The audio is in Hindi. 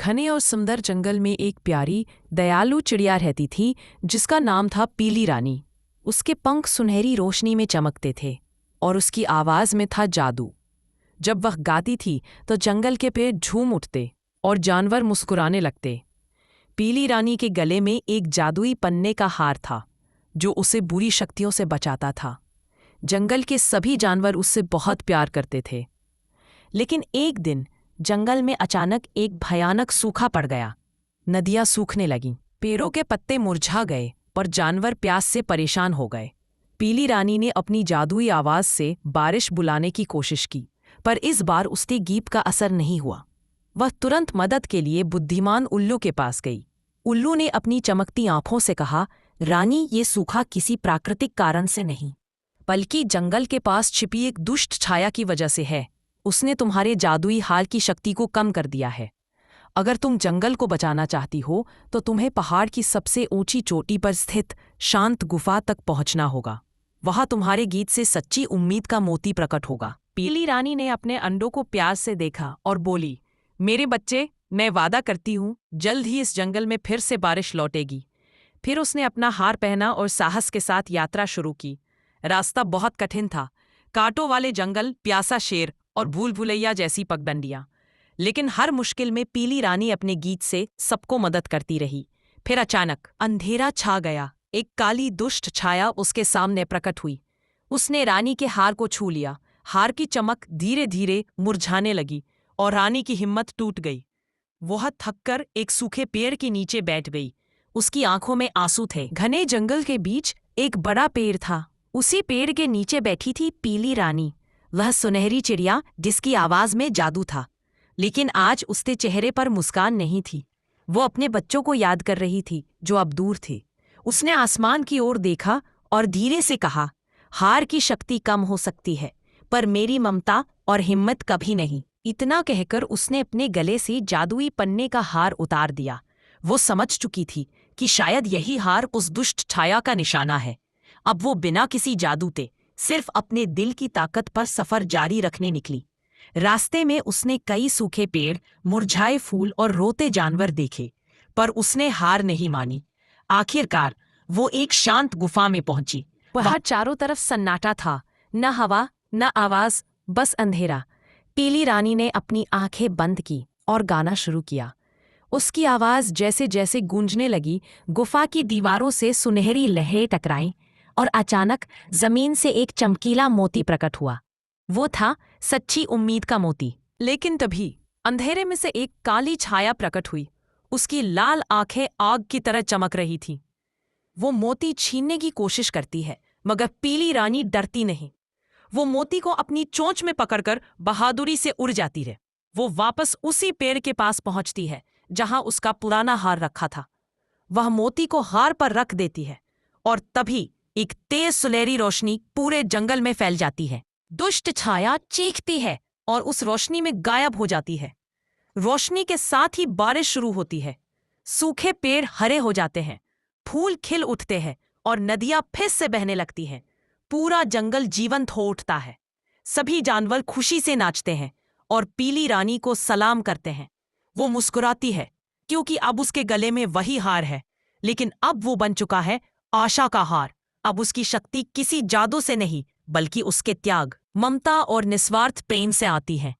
घने और सुंदर जंगल में एक प्यारी दयालु चिड़िया रहती थी जिसका नाम था पीली रानी। उसके पंख सुनहरी रोशनी में चमकते थे और उसकी आवाज़ में था जादू। जब वह गाती थी तो जंगल के पेड़ झूम उठते और जानवर मुस्कुराने लगते। पीली रानी के गले में एक जादुई पन्ने का हार था जो उसे बुरी शक्तियों से बचाता था। जंगल के सभी जानवर उससे बहुत प्यार करते थे। लेकिन एक दिन जंगल में अचानक एक भयानक सूखा पड़ गया। नदियां सूखने लगीं, पेड़ों के पत्ते मुरझा गए और जानवर प्यास से परेशान हो गए। पीली रानी ने अपनी जादुई आवाज़ से बारिश बुलाने की कोशिश की, पर इस बार उसके गीत का असर नहीं हुआ। वह तुरंत मदद के लिए बुद्धिमान उल्लू के पास गई। उल्लू ने अपनी चमकती आंखों से कहा, रानी, ये सूखा किसी प्राकृतिक कारण से नहीं, बल्कि जंगल के पास छिपी एक दुष्ट छाया की वजह से है। उसने तुम्हारे जादुई हाल की शक्ति को कम कर दिया है। अगर तुम जंगल को बचाना चाहती हो तो तुम्हें पहाड़ की सबसे ऊंची चोटी पर स्थित शांत गुफा तक पहुंचना होगा। वहां तुम्हारे गीत से सच्ची उम्मीद का मोती प्रकट होगा। पीली रानी ने अपने अंडों को प्यार से देखा और बोली, मेरे बच्चे, मैं वादा करती हूँ जल्द ही इस जंगल में फिर से बारिश लौटेगी। फिर उसने अपना हार पहना और साहस के साथ यात्रा शुरू की। रास्ता बहुत कठिन था, कांटों वाले जंगल, प्यासा शेर और भूल भुलैया जैसी पगडंडियां। लेकिन हर मुश्किल में पीली रानी अपने गीत से सबको मदद करती रही। फिर अचानक अंधेरा छा गया। एक काली दुष्ट छाया उसके सामने प्रकट हुई। उसने रानी के हार को छू लिया। हार की चमक धीरे धीरे मुरझाने लगी और रानी की हिम्मत टूट गई। वह थककर एक सूखे पेड़ के नीचे बैठ गई। उसकी आंखों में आंसू थे। घने जंगल के बीच एक बड़ा पेड़ था। उसी पेड़ के नीचे बैठी थी पीली रानी, वह सुनहरी चिड़िया जिसकी आवाज में जादू था। लेकिन आज उसके चेहरे पर मुस्कान नहीं थी। वो अपने बच्चों को याद कर रही थी जो अब दूर थे। उसने आसमान की ओर देखा और धीरे से कहा, हार की शक्ति कम हो सकती है, पर मेरी ममता और हिम्मत कभी नहीं। इतना कहकर उसने अपने गले से जादुई पन्ने का हार उतार दिया। वो समझ चुकी थी कि शायद यही हार उस दुष्ट छाया का निशाना है। अब वो बिना किसी जादू के सिर्फ अपने दिल की ताकत पर सफर जारी रखने निकली। रास्ते में उसने कई सूखे पेड़, मुरझाए फूल और रोते जानवर देखे, पर उसने हार नहीं मानी। आखिरकार वो एक शांत गुफा में पहुंची। वहां चारों तरफ सन्नाटा था, न हवा न आवाज, बस अंधेरा। पीली रानी ने अपनी आंखें बंद की और गाना शुरू किया। उसकी आवाज जैसे जैसे गूंजने लगी, गुफा की दीवारों से सुनहरी लहरें टकराईं और अचानक जमीन से एक चमकीला मोती प्रकट हुआ। वो था सच्ची उम्मीद का मोती। लेकिन तभी अंधेरे में से एक काली छाया प्रकट हुई। उसकी लाल आंखें आग की तरह चमक रही थीं। वो मोती छीनने की कोशिश करती है, मगर पीली रानी डरती नहीं। वो मोती को अपनी चोंच में पकड़कर बहादुरी से उड़ जाती है। वो वापस उसी पेड़ के पास पहुंचती है जहां उसका पुराना हार रखा था। वह मोती को हार पर रख देती है और तभी एक तेज सुनहरी रोशनी पूरे जंगल में फैल जाती है। दुष्ट छाया चीखती है और उस रोशनी में गायब हो जाती है। रोशनी के साथ ही बारिश शुरू होती है। सूखे पेड़ हरे हो जाते हैं, फूल खिल उठते हैं और नदियां फिर से बहने लगती हैं। पूरा जंगल जीवंत हो उठता है। सभी जानवर खुशी से नाचते हैं और पीली रानी को सलाम करते हैं। वो मुस्कुराती है क्योंकि अब उसके गले में वही हार है, लेकिन अब वो बन चुका है आशा का हार। अब उसकी शक्ति किसी जादू से नहीं, बल्कि उसके त्याग, ममता और निस्वार्थ प्रेम से आती है।